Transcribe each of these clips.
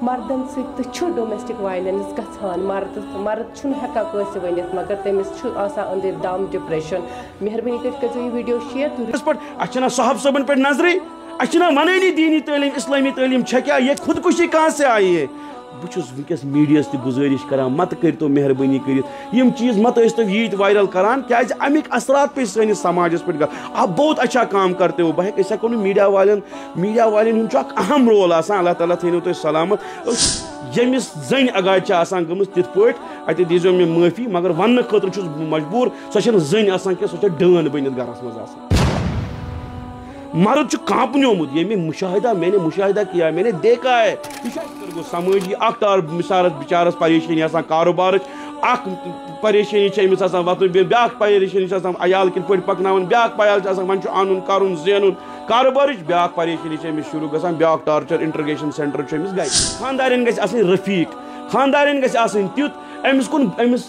مردن سۭتۍ domestic violence گژھان مرد چھُنہٕ ہٮ۪کان کٲنٛسہِ ؤنِتھ مگر تٔمِس چھُ آسان أنٛدرۍ دم ڈپریشن مہربٲنی کٔرِتھ کٔرۍزیو یہِ ویڈیو شیر اَسہِ چھِنہ صاحب صٲبن پٮ۪ٹھ نظرٕے اَسہِ چھِنہ وَنٲنی دیٖنی تعلیٖم اسلامی تعلیٖم چھےٚ کیٛاہ یہ خودکشی کہاں سے آئی ہے بہٕ چھُس وٕنکٮ۪س میٖڈیاہس تہِ گُزٲرِش کران مت کٔرۍتو مہربٲنی کٔرِتھ یِم چیٖز مت ٲسۍتو ییٖتۍ وائرل کران کیٛازِ اَمِکۍ اثرات پیٚیہِ سٲنِس سماجس پٮ۪ٹھ آپ بہت اچھا کام کرتے ہو أسۍ ہٮ۪کو نہٕ میٖڈیا والٮ۪ن ہُنٛد چھُ اکھ اہم رول آسان اللہ تعالیٰ تھٲینو تۄہہِ سلامت ییٚمِس زٔنۍ اگادِ چھِ آسان گٔمٕژ تِتھ پٲٹھۍ اَتہِ دیٖزیو مےٚ معٲفی مگر وننہٕ خٲطرٕ چھُس بہٕ مجبوٗر سۄ چھَنہٕ زٔنۍ آسان کینٛہہ سۄ چھےٚ ڈٲن بٔنِتھ گرس منٛز آسان مرد چھُ کانٛپنیومُت یہ میں نے مشاہدہ کیا میں نے دیکھا ہے یہ گوٚو سمٲجی اکھ مثالس بِچارس پریشٲنی آسان کاروبارٕچ اکھ پریشٲنی چھِ أمِس آسان وۄتھُن بیٛاکھ پریشٲنی چھِ آسان عیال کِتھ پٲٹھۍ پکناوُن بیٛاکھ پیال چھِ آسان وۄنۍ چھُ اَنُن کرُن زینُن کاروبارٕچ بیٛاکھ پریشٲنی چھِ أمِس شروٗع گژھان بیٛاکھ ٹارچر انٹرگیشن سینٹر چھُ أمِس گژھِ خانٛدارٮ۪ن گژھِ آسٕنۍ رفیٖق خانٛدارٮ۪ن گژھِ آسٕنۍ تیُتھ أمِس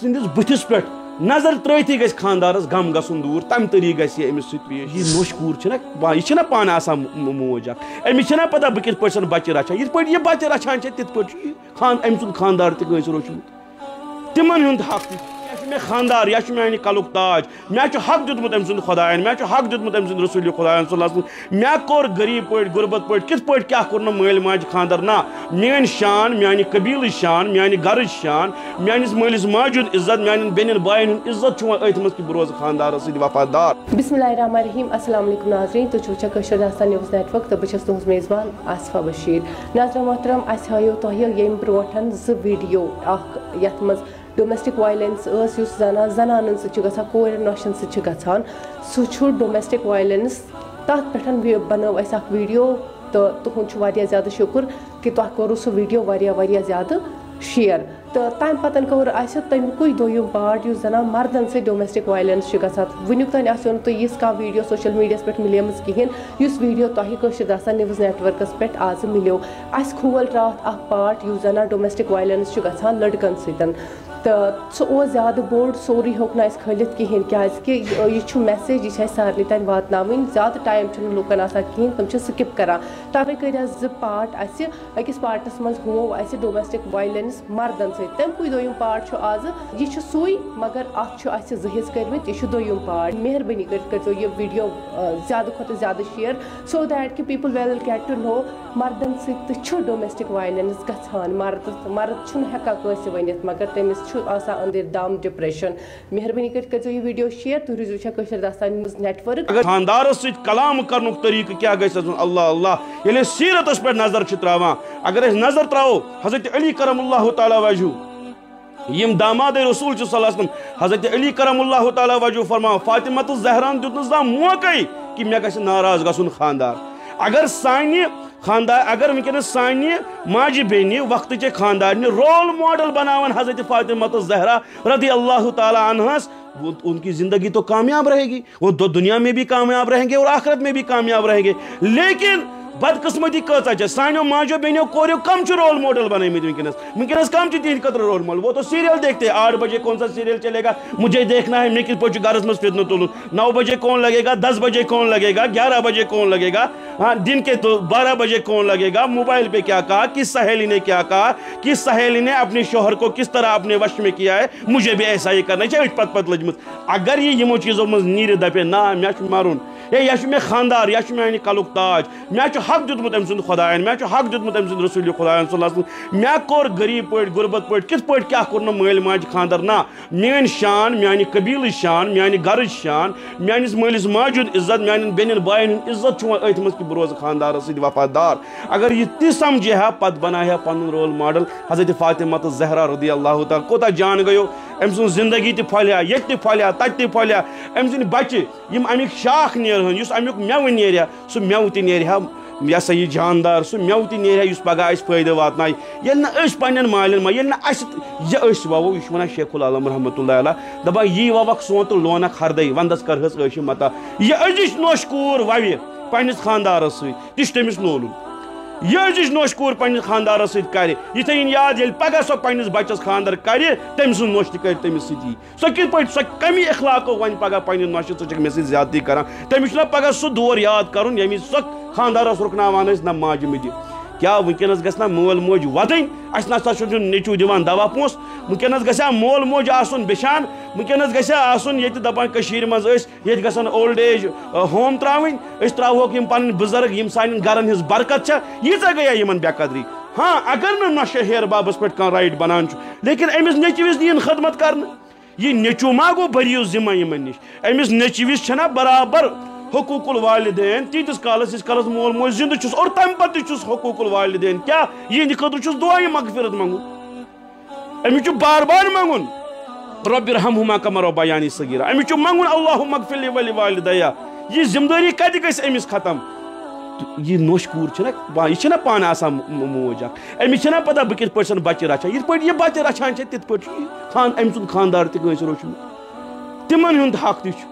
سٕنٛدِس بٕتھِس پٮ۪ٹھ نظر ترٲیتھٕے گژھِ خانٛدارس غم گژھُن دوٗر تمہِ طریٖقہٕ گژھِ یہِ أمِس سۭتۍ پیش یہِ نوٚش کوٗر چھِنہ یہِ چھِنہ پانہٕ آسان موج اکھ أمِس چھِنہ پتہ بہٕ کِتھ پٲٹھۍ بچہِ رچھان یِتھ پٲٹھۍ یہِ بچہِ رچھان چھِ تِتھ پٲٹھۍ چھُ أمۍ سُنٛد خانٛدار تہِ کٲنٛسہِ روچھمُت تِمن ہُنٛد حق تہِ یہِ چھُ مےٚ خانٛدار یہِ چھُ میانہِ کلُک تاج مےٚ چھُ حق دیُتمُت أمۍ سُنٛد خۄداین مےٚ چھُ حق دیُتمُت أمۍ سُنٛد رسوٗلِ خۄداین صلی اللہ علیہ وسلم مےٚ کوٚر غریٖب پٲٹھۍ غُربت پٲٹھۍ کِتھ پٲٹھۍ کیٛاہ کوٚر نہٕ مٲلۍ ماجہِ خانٛدر نہ میٲنۍ شان میانہِ قبیٖلٕچ شان میانہِ گرٕچ شان میٲنِس مٲلِس ماجہِ ہُنٛد عزت میانٮ۪ن بیٚنٮ۪ن بایَن ہُنٛد عزت چھُ وۄنۍ أتھۍ منٛز کہِ بہٕ روزٕ خانٛدارس سۭتۍ وفادار بسم اللہ الرحمن الرحیم السلام علیکم ناظریٖن تُہۍ چھِو وٕچھان کٲشِر داستان نِوٕز نیٹورک تہٕ بہٕ چھَس تُہٕنٛز میزبان آصفہ بشیٖر ناظریٖن محترم اَسہِ ہٲیو تۄہہِ ییٚمہِ برونٛٹھ 2 ویٖڈیو اکھ یتھ منٛز ڈومیسٹک وائلنس ٲس یُس زنانن سۭتۍ چھُ گژھان کورٮ۪ن نۄشن سۭتۍ چھُ گژھان سُہ چھُ ڈومیسٹک وائلنس تتھ پٮ۪ٹھ بنٲو اَسہِ اکھ ویٖڈیو تہٕ تُہُنٛد چھُ واریاہ زیادٕ شُکُر کہِ تۄہہِ کوٚروٕ سُہ ویٖڈیو واریاہ زیادٕ شیر تہٕ تَمہِ پتہٕ کوٚر اَسہِ تَمیُکُے دوٚیِم پارٹ یُس زن مردن سۭتۍ ڈومیسٹک وائلنس چھِ گژھان وٕنیُک تانۍ آسیو نہٕ تۄہہِ یِژھ کانٛہہ ویٖڈیو سوشل میٖڈیاہس پٮ۪ٹھ مِلیمٕژ کِہیٖنۍ یُس ویٖڈیو تۄہہِ کٲشِر داستان نِوٕز نیٹؤرکس پٮ۪ٹھ آز مِلیو اَسہِ کھول راتھ اکھ پارٹ یُس زن ڈومیسٹک وائلنس چھُ گژھان لڑکن سۭتۍ تہٕ سُہ اوس زیادٕ بوٚڑ سورُے ہیوٚک نہٕ اَسہِ کھٲلِتھ کِہیٖنۍ کیٛازِکہِ یہِ چھُ میسیج یہِ چھِ اَسہِ سارنٕے تانۍ واتناوٕنۍ زیادٕ ٹایم چھُنہٕ لُکن آسان کِہیٖنۍ تِم چھِ سِکِپ کران تَوَے کٔرۍ اَسہِ 2 پارٹ اَسہِ أکِس پارٹس منٛز ہوو اَسہِ ڈومیسٹک وائلنس مردن سۭتۍ تَمکُے دوٚیِم پارٹ چھُ آزٕ یہِ چھُ سُے مگر اَتھ چھُ اَسہِ 2 حِصہٕ کٔرمٕتۍ یہِ چھُ دوٚیِم پارٹ مہربٲنی کٔرِتھ کٔرۍزیو یہِ ویٖڈیو زیادٕ کھۄتہٕ زیادٕ شیر سو دیٹ کہِ پیٖپٕل وِل گیٹ ٹُو نو مردن سۭتۍ تہِ چھُ ڈومیسٹک وائلنس گژھان مرد چھُنہٕ ہٮ۪کان کٲنٛسہِ ؤنِتھ مگر تٔمِس چھُ آسان أنٛدرۍ دم ڈپریشن مہربٲنی کٔرِتھ کٔرۍزیو یہِ ویٖڈیو شیر تُہۍ روٗزِو وٕچھان کٲشِر داستان نِوٕز نیٹؤرک خانٛدارس سۭتۍ کلام کرنُک طریٖقہٕ کیٛاہ گژھِ آسُن اللہ ییٚلہِ أسۍ سیٖرتس پٮ۪ٹھ نظر چھِ تراوان اگر أسۍ نظر تراوو حضرت علی کرم اللہ تعالیٰ وجہ یم داماد رسول چھِ صلی اللہ علیہ وسلم حضرت علی کرم اللہ تعالیٰ وجہ فرماوان فاطمہ تہٕ زہران دیُت نہٕ زانٛہہ موقعے کہِ مےٚ گژھِ ناراض گژھُن خانٛدار اگر ونکیٚنس سانہِ ماجہِ بیٚنہِ وقتٕچہِ خانٛدارنہِ رول ماڈل بناون حضرت فاطمہ تہٕ زہرا رضی اللہ تعالیٰ عنہس ان کی زندگی تو کامیاب رہے گی وہ دنیا میں بھی کامیاب رہیں گے اور آخرت میں بھی کامیاب رہیں گے لیکن بدقسمتی کۭژاہ چھےٚ سانیو ماجیو بیٚنیو کوریو کم چھِ رول ماڈل بنٲیمٕتۍ ونکیٚنس کم چھِ تِہنٛدِ خٲطرٕ رول ماڈل وہ تو سیریل دیکھتے ہیں 8 بجے کون سا سیریل چلے گا مجھے دیکھنا ہے مےٚ کِتھ پٲٹھۍ چھُ گرس منٛز فتنہٕ تُلُن 9 بجے کون لگے گا 10 بجے کون لگے گا 11 بجے کون لگے گا ہاں دن کے 12 بجے کون لگے گا موبائل پہ کیا کہا کس سہیلی نے کیا کہا کس سہیلی نے اپنے شوہر کو کس طرح اپنے وش میں کیا ہے مجھے بھی ایسا ہی کرنا ہے پت لجمت اگر یہ یمو چیزو منٛز نیٖرِتھ دپے نہ مےٚ چھُ مرُن یہِ چھُ مےٚ خانٛدار یہِ چھُ میانہِ کلُک تاج مےٚ چھُ حق دیُتمُت أمۍ سُنٛد خۄداین مےٚ چھُ حق دیُتمُت أمۍ سُنٛد رسوٗلِ خۄداین صلی اللہ علیہ وسلم مےٚ کوٚر غریٖب پٲٹھۍ غُربت پٲٹھۍ کِتھ پٲٹھۍ کیٛاہ کوٚر نہٕ مٲلۍ ماجہِ خانٛدر نہ میٲنۍ شان میانہِ قبیٖلٕچ شان میانہِ گرٕچ شان میٲنِس مٲلِس ماجہِ ہُنٛد عزت میانٮ۪ن بیٚنٮ۪ن بایَن ہُنٛد عزت چھُ وۄنۍ أتھۍ منٛز کہِ بہٕ روزٕ خانٛدارس سۭتۍ وفادار اگر یہِ تہِ سمجھِ ہا پتہٕ بناوِ ہا پنُن رول ماڈل حضرت فاطمہ تہٕ زہرا رضی اللہ تعالیٰ کوتاہ جان گٔیو أمۍ سٕنٛز زندگی تہِ پھۄلہِ ہا ییٚتہِ تہِ پھۄلہِ ہا تتہِ تہِ پھۄلہِ ہا أمۍ سٕنٛدۍ بچہِ یِم امیُک شاخ نیرہن یُس امیُک مٮ۪وٕ نیرِ ہا سُہ مٮ۪وٕ تہِ نیرِ ہا یہ سا یہ جاندار سُہ مٮ۪وٕ تہِ نیرِ ہا یُس پگاہ اَسہِ فٲیدٕ واتنایہِ ییٚلہِ نہٕ أسۍ پننٮ۪ن مالٮ۪ن منٛز ییٚلہِ نہٕ اَسہِ یہِ أسۍ ووو یہِ چھُ وَنان شیخ العالم رحمتہ اللہ علیہ دپان یی ووکھ سون تہٕ لونکھ ہردے ونٛدس کرہس عٲشہِ متا یہِ أزِچ نوٚش کوٗر وَوِ پننِس خانٛدارس سۭتۍ تہِ چھُ تٔمِس لونُن یہِ أزِچ نوٚش کوٗر پننِس خانٛدارس سۭتۍ کرِ یہِ تھٲیِن یاد ییٚلہِ پگاہ سۄ پننِس بچس خانٛدر کرِ تٔمۍ سٕنٛز نوٚش تہِ کرِ تٔمِس سۭتی سۄ کِتھ پٲٹھۍ سۄ کمہِ اخلاقو وۄنۍ پگاہ پننہِ نوٚشہِ ژٕ چھکھ مےٚ سۭتۍ زیادتی کران تٔمِس چھُنہ پگاہ سُہ دور یاد کرُن ییٚمہِ وِزِ سۄ خانٛدارس رُکناوان ٲسۍ نہ ماجہِ مٕتہِ کیا ونکس گژھِ نا مول موج ودٕنۍ اَسہِ نسا چھُ نیٚچوٗ دِوان دوا پونٛسہٕ ونکس گژھِ مول موج آسُن بِشان ونکس گژھِ آسُن ییٚتہِ دپان کٔشیٖرِ منٛز أسۍ ییٚتہِ گژھن اولڈ ایج ہوم ترٛاوٕنۍ أسۍ ترٛاوہوکھ یِم پنٕنۍ بُزرگ یِم سانٮ۪ن گرن ہٕنٛز برکت چھےٚ ییٖژاہ گٔیے یِمن بے قدری ہاں اگر نہٕ نۄشہِ ہیر بابس پٮ۪ٹھ کانٛہہ رایٹ بنان چھُ لیکن أمِس نیٚچوِس دِیِن خدمت کرنہٕ یہ نیٚچوٗ ما گوٚو بٔرِو ذِمہٕ یِمن نِش أمِس نیٚچوِس چھَنا برابر حقوٗق الوالدین تیٖتِس کالس یٖتِس کالس مول موج زِندٕ چھُس اور تمہِ پتہٕ تہِ چھُس حقوٗق الوالدین کیٛاہ یِہنٛدِ خٲطرٕ چھُس دُعایہِ مغفرت منٛگُن أمِس چھُ بار بار منٛگُن رۄبِ ارحمہُما کما ربیانی صغیرا أمِس چھُ منٛگُن اللہُمَ اغفر لی ولوالدیا یہِ ذمہٕ دٲری کتہِ گژھِ أمِس ختم یہ نوش کوٗر چھَنا یہِ چھَنا پانہٕ آسان موج اکھ أمِس چھَنا پتہ بہٕ کِتھ پٲٹھۍ چھَس بچہِ رچھان یِتھ پٲٹھۍ یہِ بچہِ رچھان چھِ تِتھ پٲٹھۍ چھُ أمۍ سُنٛد خانٛدار تہِ کٲنٛسہِ روٚچھمُت تِمن ہُنٛد حق تہِ چھُ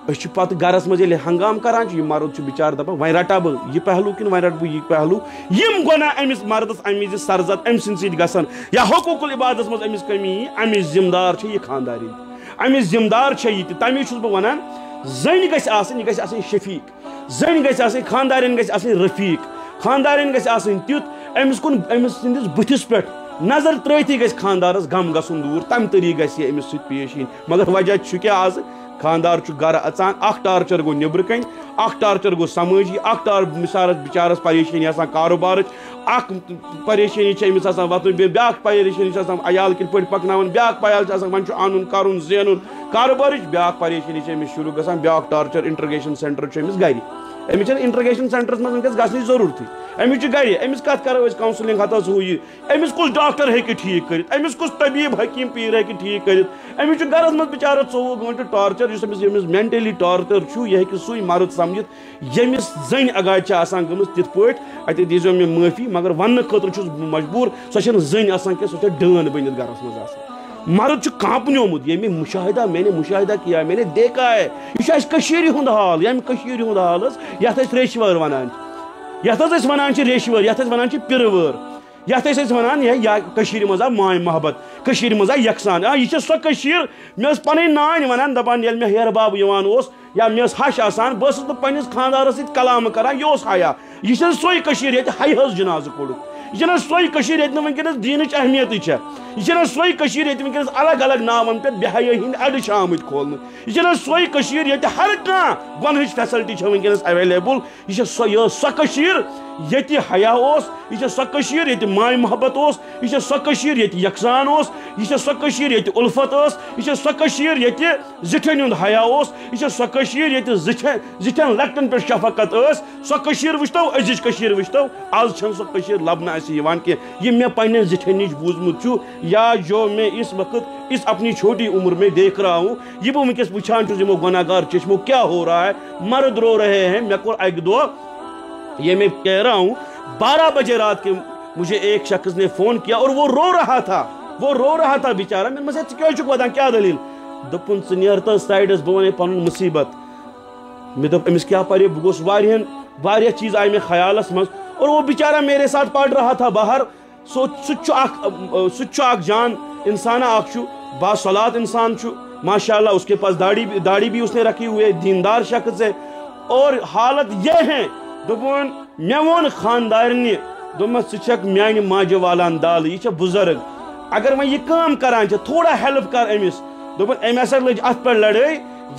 أسۍ چھِ پتہٕ گرس منٛز ییٚلہِ ہنگام کران چھِ یہِ مرد چھُ بِچارٕ دپان وۄنۍ رٹا بہٕ یہِ پہلوٗ کِنہٕ وۄنۍ رٹہٕ بہٕ یہِ پہلوٗ یِم گۄناہ أمِس مردس امہِ وِزِ سرزد أمۍ سٕنٛدِ سۭتۍ گژھن یا حقوٗق العبادس منٛز أمِس کٔمی یی اَمِچ ذمہٕ دار چھِ یہِ خانٛدارِنۍ اَمِچ ذمہٕ دار چھےٚ یہِ تہِ تَمے چھُس بہٕ ونان زٔنۍ گژھِ آسٕنۍ یہِ گژھِ آسٕنۍ شفیٖق زٔنۍ گژھِ آسٕنۍ خانٛدارٮ۪ن گژھِ آسٕنۍ رفیٖق خانٛدارٮ۪ن گژھِ آسٕنۍ تیُتھ أمِس کُن أمِس سٕنٛدِس بٕتھِس پٮ۪ٹھ نظر ترٛٲوتھٕے گژھِ خانٛدارس غم گژھُن دوٗر تَمہِ طریٖقہٕ گژھِ یہِ أمِس سۭتۍ پیش یِنۍ مگر وجہ چھُ کیٛاہ آزٕ خانٛدار چھُ گرٕ اژان اکھ ٹارچر گوٚو نیٚبرٕ کَنۍ اکھ ٹارچر گوٚو سمٲجی اکھ مِثالس بِچارس پریشٲنی آسان کاروبارٕچ اکھ پریشٲنی چھِ أمِس آسان وۄتھُن بیٛاکھ پریشٲنی چھِ آسان عیال کِتھ پٲٹھۍ پکناوُن بیٛاکھ عیال چھِ آسان وۄنۍ چھُ اَنُن کرُن زینُن کاروبارٕچ بیٛاکھ پریشٲنی چھِ أمِس شروٗع گژھان بیٛاکھ ٹارچر انٹرگیشن سینٹر چھُ أمِس گرِ أمِس چھنہٕ انٹرگیشن سینٹرس منٛز ونکیٚس گژھنٕچ ضروٗرتھٕے أمِس چھُ گرِ أمِس کتھ کرو أسۍ کاونسلنگ ہتس ہُہ یہِ أمِس کُس ڈاکٹر ہیٚکہِ ٹھیٖک کٔرِتھ أمِس کُس طبیٖب حکیٖم پیٖر ہیٚکہِ ٹھیٖک کٔرِتھ أمِس چھُ گرس منٛز بِچارس 24 گٲنٛٹہٕ ٹارچر یُس أمِس مینٹلی ٹارچر چھُ یہِ ہیٚکہِ سُے مرد سمجھِتھ ییٚمِس زٔنۍ اگاد چھِ آسان گٔمٕژ تِتھ پٲٹھۍ اَتہِ دیٖزیو مےٚ معٲفی مگر وننہٕ خٲطرٕ چھُس بہٕ مجبوٗر سۄ چھنہٕ زٔنۍ آسان کینٛہہ سۄ چھےٚ ڈٲن بٔنِتھ گرس منٛز آسان مرد چھُ کانٛپنیومُت ییٚمہِ میں نے مُشاہدہ کیا میں نے دیکھا ہے یہِ چھُ اَسہِ کٔشیٖرِ ہُنٛد حال ییٚمہِ کٔشیٖرِ ہُنٛد حال حظ یتھ أسۍ ریشوٲر ونان چھِ یتھ حظ أسۍ ونان چھِ ریشوٲر یتھ أسۍ ونان چھِ پِرٕ وٲر یتھ أسۍ ونان یا کٔشیٖرِ منٛز آو ماے محبت کٔشیٖرِ منٛز آو یکسان یہِ چھِ سۄ کٔشیٖر مےٚ ٲس پنٕنۍ نانۍ ونان دپان ییٚلہِ مےٚ ہیرٕ باب یِوان اوس یا مےٚ ٲس ہش آسان بہٕ ٲسٕس نہٕ پننِس خانٛدارس سۭتۍ کلامہٕ کران یہِ اوس حیا یہِ چھِ سۄے کٔشیٖر ییٚتہِ حیاہس جنازٕ کوٚڑُکھ یہِ چھَنہ سۄے کٔشیٖر ییٚتہِ نہٕ ؤنکیٚنس دیٖنٕچ اہمیتٕے چھےٚ یہِ چھَنہ سۄے کٔشیٖر ییٚتہِ ؤنکیٚنس الگ الگ ناوَن پٮ۪ٹھ بے حیٲیی ہٕنٛدۍ اَڈٕ چھِ آمٕتۍ کھولنہٕ یہِ چھَنہ سۄے کٔشیٖر ییٚتہِ ہر کانٛہہ گۄنہٕچ فیسلٹی چھےٚ ؤنکیٚنس ایویلیبٕل یہِ چھےٚ سۄ کٔشیٖر ییٚتہِ حیا اوس یہِ چھےٚ سۄ کٔشیٖر ییٚتہِ ماے محبت اوس یہِ چھےٚ سۄ کٔشیٖر ییٚتہِ یکسان اوس یہِ چھےٚ سۄ کٔشیٖر ییٚتہِ اُلفت ٲس یہِ چھےٚ سۄ کٔشیٖر ییٚتہِ زِٹھٮ۪ن ہُنٛد حیا اوس یہِ چھےٚ سۄ کٔشیٖر ییٚتہِ زِٹھٮ۪ن لۄکٹٮ۪ن پٮ۪ٹھ شفقت ٲس سۄ کٔشیٖر وٕچھتو أزِچ کٔشیٖر وٕچھتو آز چھَنہٕ سۄ کٔشیٖر لبنہٕ اَسہِ یِوان کینٛہہ یہ میں پنٛنٮ۪ن زِٹھٮ۪ن نِش بوٗزمُت چھُ یا جو میں اس وقت اس اپنی چھوٹی عمر میں دیکھ رہا ہوں یہ بہٕ وٕنکٮ۪س وٕچھان چھُس یِمو گۄناہگار چشمو کیا ہو رہا ہے مرد رو رہے ہیں مےٚ کوٚر اَکہِ دۄہ یہ میں کہہ رہا ہوں 12 بجے رات کے مجھے ایک شخص نے فون کیا اور وہ رو رہا تھا بیچارہ مےٚ دوٚپمَس ژٕ کیٛازِ چھُکھ وَدان کیٛاہ دٔلیٖل دوٚپُن ژٕ نیر تہٕ سایڈس بہٕ وَنَے پنُن مُصیٖبت مےٚ دوٚپ أمِس کیٛاہ پَرِ بہٕ گوٚژھ واریاہ چیٖز آیہِ مےٚ خیالس منٛز اور وہ بیچارہ میرے ساتھ پڑھ رہا تھا باہر سُہ تہِ چھُ اکھ جان انسانہ اکھ چھُ باصلات انسان چھُ ماشاء اللہ اس کے پاس داڑھی بھی اس نے رکھی ہوئی ہے دیندار شخص ہے اور حالت یہ ہے دوٚپُن مےٚ ووٚن خانٛدارنہِ دوٚپمَس ژٕ چھکھ میانہِ ماجہِ والان دالہٕ یہِ چھےٚ بُزرگ اگر وۄنۍ یہِ کٲم کران چھِ تھوڑا ہیلپ کر أمِس دوٚپُن أمۍ ہسا لٔج اَتھ پٮ۪ٹھ لڑٲے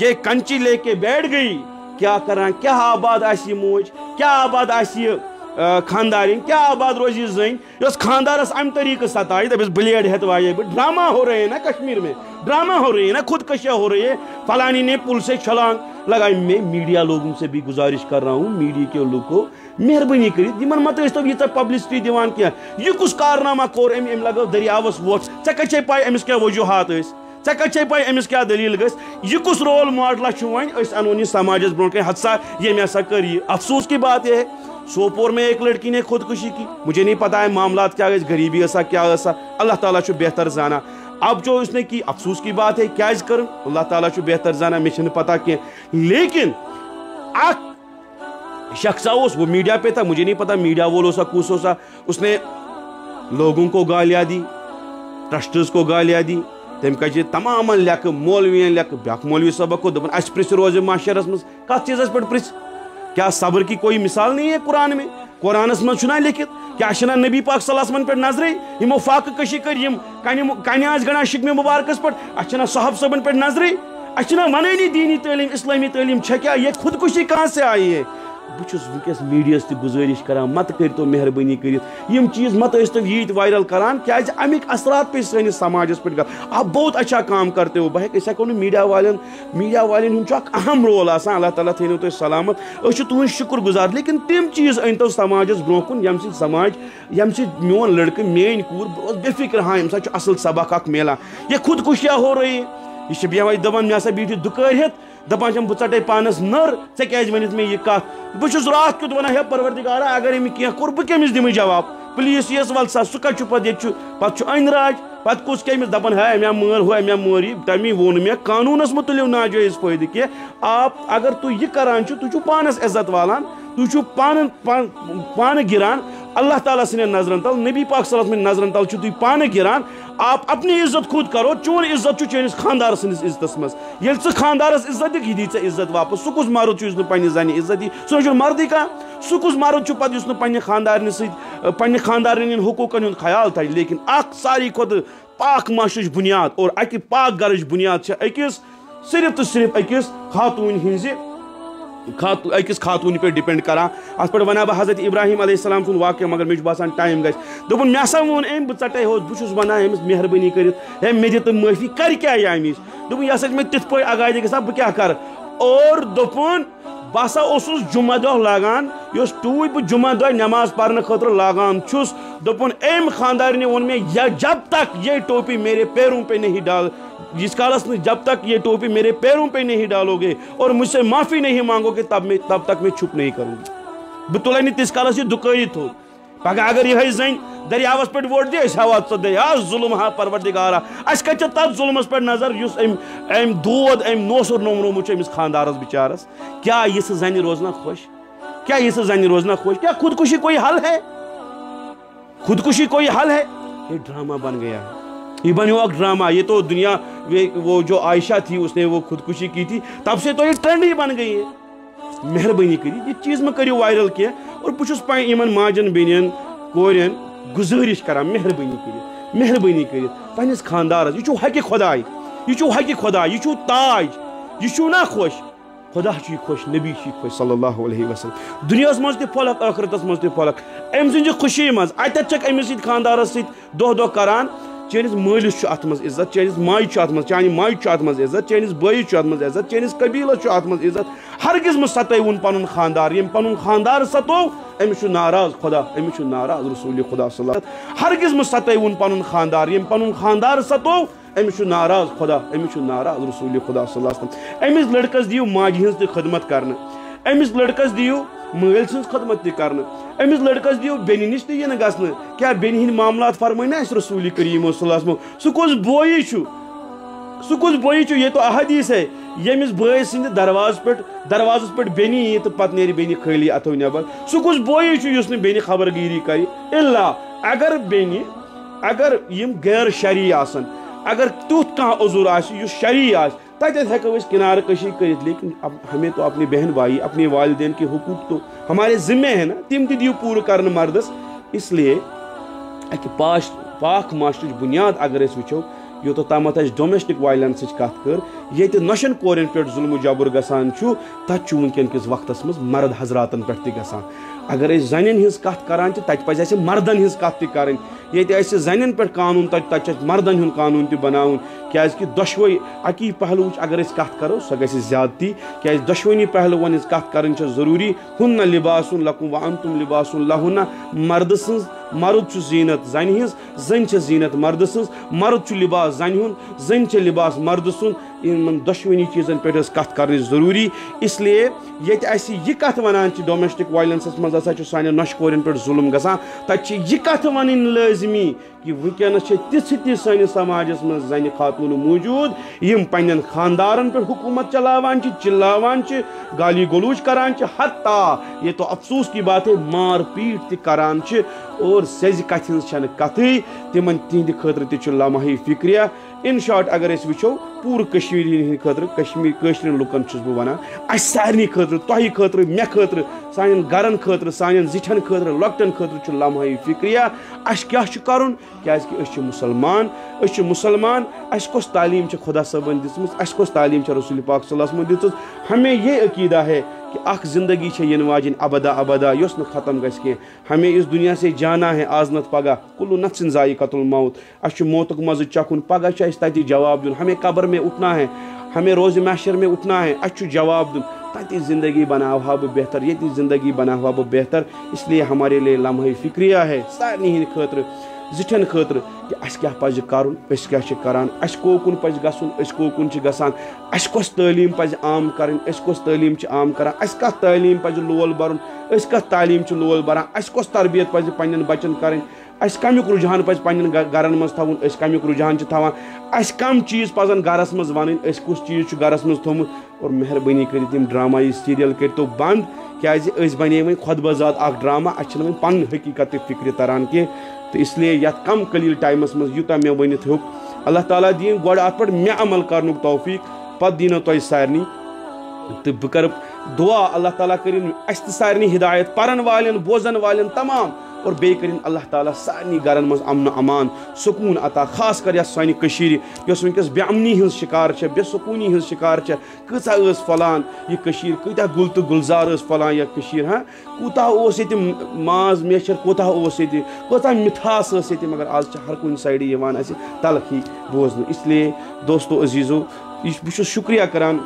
یہ کنچی لے کے بیٹھ گئی کیٛاہ کران کیٛاہ آباد آسہِ یہِ موج کیٛاہ آباد آسہِ یہِ خانٛدارِنۍ کیا آباد روز یہ زٔنۍ یۄس خانٛدارس امہِ طریٖقہٕ ستایہِ دپٮ۪س بلیڈ ہیٚتھ وایے بہٕ ڈرامہ ہو رہے ہیں نا کشمیر میں ڈرامہ ہو رہی ہے نا خودکشیاں ہو رہی ہے فلانی نے پل سے چھلانگ لگائی میں میڈیا لوگوں سے بھی گزارش کر رہا ہوں میڈیا کے لوگوں کو مہربانی کٔرِتھ یِمن مت ٲسۍتو ییٖژاہ پبلسٹی دِوان کینٛہہ یہِ کُس کارنامہ کوٚر أمۍ لگٲو دٔریاوس وۄٹھ ژےٚ کتہِ چھے پاے أمِس کیٛاہ وجوٗہات ٲسۍ ژےٚ کتہِ چھے پاے أمِس کیٛاہ دٔلیٖل گژھِ یہِ کُس رول ماڈلا چھُ وۄنۍ أسۍ اَنون یہِ سماجس برونٛٹھ کَنہِ حدسا ییٚمۍ ہسا کٔر یہِ افسوس کی بات یہ ہے سوپور میں ایک لڑکی نے خودکشی کی مجھے نہیں پتا ہے معاملات کیا گئے غریبی ایسا کیا ایسا اللہ تعالیٰ چھُ بہتر زانا اب جو اس نے کی افسوس کی بات ہے کیازِ کٔرٕن اللہ تعالیٰ چھُ بہتر زانا مےٚ چھُنہٕ پتا کینٛہہ لیکن اکھ شخصا اوس وہ میڈیا پہ تھا مجھے نہیں پتا میڈیا وول اوسا کُس اوسا اس نے لوگوں کو گالیاں دی ٹرسٹز کو گالیاں دی تٔمۍ کَجہِ تمامن لیکھٕ مولوِین لیکھٕ بیٛاکھ مولوی صٲبہ کو دوٚپُن اَسہِ پرٛژھِ روزِ معاشرس منٛز کتھ چیٖزس پٮ۪ٹھ پرٛژھِ کیا صبر کی کوئی مثال نہیں ہے قرآن میں قرآنس منٛز چھُنا لیکھِتھ کیا چھنا نبی پاک صلی اللہ علیہ وسلم پہ نظرے یمو فاقہ کشی کر یم کنہ آس گڑان شکم مبارکس پہ اچھنا صحاب صبن پہ نظرے اچھنا ونانی دینی تعلیم اسلامی تعلیم کیا یہ خودکشی کہاں سے آئی ہے بہت ونکس میڈیاس تہ گزارش کران مت کرتو مہربانی کرت یم چیز مت ٲسۍتو ییت وائرل کران کیازِ امیک اثرات پہ سٲنِس سماجس پہ آپ بہت اچھا کام کرتے ہو أسۍ ہٮ۪کو نہٕ میڈیا والٮ۪ن ہُنٛد چھُ اکھ اہم رول آسان اللہ تعالیٰ تھٲینو تُہۍ سلامت أسۍ چھِ تُہٕنٛدۍ شُکر گُزار لیکن تِم چیٖز أنۍتو سماجس برونٛہہ کُن ییٚمہِ سۭتۍ میون لڑکہٕ میٲنۍ کوٗر بہٕ اوسُس بے فِکر ہاں ییٚمہِ ساتہٕ چھُ اصل سبق اکھ میلان یہ خودکشیہ ہو رہی یہ چھِ بیٚہوان دپان مےٚ ہسا بیٖٹھِو دُکار ہٮ۪تھ دپان چھم بہٕ ژٹے پانس نٔر ژےٚ کیٛازِ ؤنِتھ مےٚ یہِ کتھ بہٕ چھُس راتھ کیُتھ ونان ہے پروردگارا اگر أمۍ کینٛہہ کوٚر بہٕ کٔمِس دِمہٕ جواب پلیٖس یِیَس وَل سا سُہ کتہِ چھُ پتہٕ ییٚتہِ چھُ پتہٕ چھُ أنۍ راج پتہٕ کُس کٔمِس دپان ہے مےٚ مٲر ہُہ مےٚ مٲر یہِ تمی ووٚن مےٚ قانوٗنس مہ تُلِو ناجٲیز فٲیدٕ کینٛہہ آپ اگر تُہۍ یہِ کران چھُ تُہۍ چھُو پانس عزت والان تُہۍ چھُو پانہٕ گِران اللہ تعالیٰ سٕنٛدٮ۪ن نظرن تل نبی پاک صلی اللہ علیہ وسلم نظرن تل چھُو تُہۍ پانہٕ گِران آپ اپنی عزت خود کرو چون عزت چھُ چٲنِس خاندار سٕنٛدِس عزتس منٛز ییٚلہِ ژٕ خاندارس عزت دِکھ یہِ دی ژےٚ عزت واپس سُہ کُس مرد چھُ یُس نہٕ پننہِ زنہِ عزت دی سُہ چھُنہٕ مردٕے کانٛہہ سُہ کُس مرد چھُ پتہٕ یُس نہٕ پننہِ خاندارنہِ سۭتۍ پننہِ خاندارنہِ ہٕنٛدٮ۪ن حقوٗقن ہُنٛد خیال تھاوِ لیکن اکھ ساروی کھۄتہٕ پاک معاشرٕچ بُنیاد اور اکہِ پاک گرٕچ بُنیاد چھِ أکِس صرف تہٕ صرف أکِس خاتوٗنۍ ہٕنٛزِ أکِس خاتوٗنہِ پٮ۪ٹھ ڈِپینڈ کران اتھ پٮ۪ٹھ ونہا بہٕ حضرت ابراہیم علیہ السلام سُنٛد واقعہ مگر مےٚ چھُ باسان ٹایم گژھِ دوٚپُن مےٚ ہسا ووٚن أمۍ بہٕ ژٹے ہوس بہٕ چھُس ونان أمِس مہربٲنی کٔرِتھ ہے مےٚ دِ تہٕ معٲفی کرِ کیٛاہ یہِ امہِ نِش دوٚپُن یہِ ہسا چھِ مےٚ تِتھ پٲٹھۍ اگادِ گژھان بہٕ کیٛاہ کرٕ اور دوٚپُن بہٕ ہسا اوسُس جمعہ دۄہ لاگان یۄس ٹوٗپۍ بہٕ جمعہ دۄہ نٮ۪ماز پرنہٕ خٲطرٕ لاگان چھُس دوٚپُن أمۍ خاندارنہِ ووٚن مےٚ جب تک یہ ٹوپی میرے پیروں پہ نہیں ڈال جس کالس جب تک یہ ٹوپی میرے پیروں پہ نہیں ڈالو گے اور مجھ سے معافی نہیں مانگو گے تب تک میں چھپ نہیں کروں گی بہٕ تُلے نہٕ تیٖتِس کالس یہِ دُکٲری تھوٚد پگہہ اگر یِہے زٔنۍ دریاوس پٮ۪ٹھ ووٹ دِ أسۍ ہاوہا ژٕ دٔیا ظُلم ہا پروردگارا اَسہِ کتہِ چھِ تتھ ظُلمس پٮ۪ٹھ نظر یُس أمۍ دود أمۍ نوسُر نوٚمرومُت چھُ أمِس خاندارس بِچارس کیٛاہ یِژھٕ زنہِ روزنا خۄش کیا یِژھٕ زنہِ روزنا خۄش کیا خودکشی کوئی حل ہے خودکشی کوئی حل ہے یہ ڈرامہ بن گیا ہے یہ بنی ہوا ڈرامہ یہ تو دنیا وہ جو عائشہ تھی اس نے وہ خودکشی کی تھی تب سے تو یہ ٹرینڈ ہی بن گئی ہے مہربانی کری یہ چیز میں کریو وائرل کیا اور بہٕ چھُس یِمن ماجن بیٚنٮ۪ن کورٮ۪ن گُزٲرِش کران مہربٲنی کٔرِتھ پننِس خاندارس یہِ چھُو حقہِ خۄدا یہِ چھُو تاج یہِ چھُو نا خۄش خدا چھُ یہِ خۄش نبی چھُ یہِ خۄش صلی اللہ علیہ وسلم دُنیاہس منٛز تہِ پھۄلکھ ٲخرتس منٛز تہِ پھۄلکھ أمۍ سٕنٛزِ خوشی منٛز اتٮ۪تھ چھکھ أمِس سۭتۍ خاندارس سۭتۍ دۄہ دۄہ کران چٲنِس مٲلِس چھُ اتھ منٛز عزت چٲنِس ماجہِ چھُ اتھ منٛز چانہِ ماجہِ چھُ اتھ منٛز عزت چٲنِس بٲیِس چھُ اتھ منٛز عزت چٲنِس قبیٖلس چھُ اتھ منٛز عزت ہرگز مہ ستٲوُن پنُن خاندار ییٚمۍ پنُن خاندار ستوو أمِس چھُ ناراض خدا أمِس چھُ ناراض رسوٗلِ خدا صلی اللہ ہرگز مہ ستٲوُن پنُن خاندار ییٚمۍ پنُن خاندار ستوو أمِس چھُ ناراض خدا أمِس چھُ ناراض رسوٗلِ خدا صلی اللہ وسلم أمِس لڑکس دِیِو ماجہِ ہٕنٛز تہِ خدمت کرنہٕ أمِس لڑکس دِیِو مٲلۍ سٕنٛز خدمت تہِ کرنہٕ أمِس لڑکس دِیِو بیٚنہِ نِش تہِ یِنہٕ گژھنہٕ کیٛاہ بیٚنہِ ہٕنٛدۍ معاملات فرمٲے نا اَسہِ رسوٗلِ کریٖم صلی اللہ علیہ وسلم سُہ کُس بویی چھُ یہ تو احادیث ہے ییٚمِس بٲے سٕنٛدِ دروازس پٮ۪ٹھ بیٚنہِ یی تہٕ پتہٕ نیرِ بیٚنہِ خٲلی اتھو نٮ۪بر سُہ کُس بویی چھُ یُس نہٕ بیٚنہِ خبرگیٖری کرِ الا اگر یِم غیر شرعی آسن اگر تیُتھ کانٛہہ عذر آسہِ یُس شرعی آسہِ تتٮ۪تھ ہٮ۪کو أسۍ کنارٕ کشی کٔرِتھ لیکن ہمیں تو اپنے بہن بھائی اپنے والدین کے حقوق تو ہمارے ذمے ہیں نا تِم تہِ دِیِو پوٗرٕ کرنہٕ مردس اس لیے اکہِ پاک معاشرٕچ بُنیاد اگر أسۍ وٕچھو یوٚتامتھ اَسہِ ڈومیسٹک وایلنسٕچ کتھ کٔر ییٚتہِ نۄشن کورٮ۪ن پٮ۪ٹھ ظُلمہٕ جبر گژھان چھُ تتہِ چھُ وٕنکٮ۪ن کِس وقتس منٛز مرد حضراتن پٮ۪ٹھ تہِ گژھان اگر أسۍ زنٮ۪ن ہٕنٛز کتھ کران چھِ تتہِ پزِ اَسہِ مردن ہٕنٛز کتھ تہِ کرٕنۍ ییٚتہِ اَسہِ زنٮ۪ن پٮ۪ٹھ قانوٗن تتہِ چھُ اَسہِ مردن ہُنٛد قانوٗن تہِ بناوُن کیٛازِ کہِ دۄشوے اکی پہلوٕچ اگر أسۍ کتھ کرو سۄ گژھِ زیادتی کیٛازِ دۄشوٕنی پہلوٗون ہٕنٛز کتھ کرٕنۍ چھےٚ ضروٗری ہُنہ لِباسُن لکُم وانتُم لِباسُن لہُنہ مرد چھُ زیٖنت زنہِ ہٕنٛز زٔنۍ چھےٚ زیٖنت مردٕ سٕنٛز مرد چھُ لِباس زنہِ ہُنٛد زٔنۍ چھےٚ لِباس مردٕ سُنٛد یِمن دۄشوٕنی چیٖزن پٮ۪ٹھ ٲس کتھ کرٕنۍ ضروٗری اس لیے ییٚتہِ اَسہِ یہِ کتھ ونان چھِ ڈومیسٹک وایلنسس منٛز ہسا چھُ سانٮ۪ن نۄشہِ کورٮ۪ن پٮ۪ٹھ ظُلم گژھان تتہِ چھِ یہِ کتھ ونٕنۍ لٲزمی کہ ونکس تھی سانس سماجس من زن خاتون موجود یم پنن خاندارن پہ حکومت چلاوان چلاوان گالی گلوچ کران حتیٰ یہ تو افسوس کی بات ہے مار پیٹ تہ کران اور سز کتھ ہن کتھے تمن تہند خاطر تہ لمحہ فکریہ ان شارٹ اگر اس وچھو پور کشمیر ہند خاطر کشمیر لکن چھس بہ ونان اس سارنی خاطر تہ خاطر مے خاطر سان گرن خاطر سان زٹھن خاطر لۄکٹن خاطر لمحہ فکریہ اس کیا کرن کیاز کہ اس مسلمان اس کس تعلیم خدا صٲبن دژمٕژ اس کس تعلیم رسول پاک صلی اللہ علیہ وسلم دژمٕژ ہمیں یہ عقیدہ ہے کہ اخ زندگی ین واجن ابدا ابدا یس نہ ختم گژھِ کینٛہہ ہمیں اس دنیا سے جانا ہے آز نت پگہ کلو نفس ذائقۃ الموت اس موتک مزہ چکھن پگہ تتہِ جواب دن ہمیں قبر میں اٹھنا ہے ہمیں روز محشر میں اٹھنا ہے اس جواب دن تتہِ زندگی بناوہا بہ بہتر یہ زندگی بناوہا بہ بہتر اس لیے ہمارے لیے لمحہ فکریہ ہے سارنی ہند خاطر زٹھن خاطر کہ اس کیا پزِ کرن اس کیا چھ کران اس کوکن پزِ گژھُن اس کوکن چھ گژھان اس کس تعلیم پزِ عام کرن اس کس تعلیم چھ عام کران اس کتھ تعلیم پزِ لول برن اس کتھ تعلیم چھ لول بران اس کس تربیت پزِ پنن بچن کرن اس کمیک رجحان پزِ پنن گرن مز تھاون اس کمیک رجحان چھ تھاوان اس کم چیز پزن گرس مز ونن اس کس چیز چھ گرس مز تھومت اور مہربانی کٔرِتھ یِم ڈرامہ یہ سیریل کٔرتو بند کیازِ أسۍ بنے وۄنۍ خود بذات اکھ ڈرامہ اَسہِ چھنہٕ وۄنۍ پنٕنۍ حقیقت تہِ فکرِ تران کینٛہہ تو اس لیے یتھ کم قلیل ٹائمس مز یوٗتاہ مےٚ ؤنِتھ ہیوٚک اللہ تعالیٰ دِیِن گۄڈٕ اتھ پٮ۪ٹھ مےٚ عمل کرنُک توفیق پتہٕ دِیٖنو تۄہہِ سارنٕے تہٕ بہٕ کرٕ دعا اللہ تعالیٰ کٔرِنۍ اَسہِ تہِ سارنٕے ہدایت پرن والٮ۪ن بوزن والٮ۪ن تمام اور بیٚیہِ کٔرِنۍ اللہ تعالیٰ سارنٕے گرن منٛز امن و امان سکوٗن عطا خاص کر یتھ سانہِ کٔشیٖرِ یۄس وٕنکٮ۪س بے امنی ہٕنٛز شکار چھےٚ بے سکوٗنی ہٕنٛز شکار چھےٚ کۭژاہ ٲس پھۄلان یہِ کٔشیٖر کۭتیاہ گُل تہٕ گُلزار ٲس پھۄلان یتھ کٔشیٖر ہاں کوٗتاہ اوس ییٚتہِ ماز میچھر کوٗتاہ اوس ییٚتہِ کۭژاہ مِٹھاس ٲس ییٚتہِ مگر آز چھِ ہر کُنہِ سایڈٕ یِوان اَسہِ تلخی بوزنہٕ اس لیے دوستو عزیٖزو بہٕ چھُس شُکریہ کران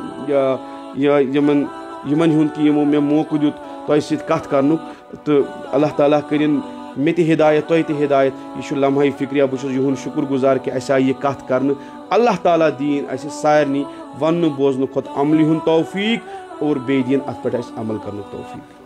یِمن ہُنٛد کہ یِمو مےٚ موقعہٕ دیُت تۄہہِ سۭتۍ کتھ کرنُک تہٕ اللہ تعالیٰ کٔرِنۍ مےٚ تہِ ہدایت تۄہہِ تہِ ہدایت یہِ چھُ لمحہ فکریہ بہٕ چھُس یِہُنٛد شُکر گُزار کہ اَسہِ آیہِ یہِ کتھ کرنہٕ اللہ تعالیٰ دِیِن اَسہِ سارنٕے وننہٕ بوزنہٕ کھۄتہٕ عملہِ ہُنٛد توفیق اور بیٚیہِ دِیِن اتھ پٮ۪ٹھ اَسہِ عمل کرنُک توفیق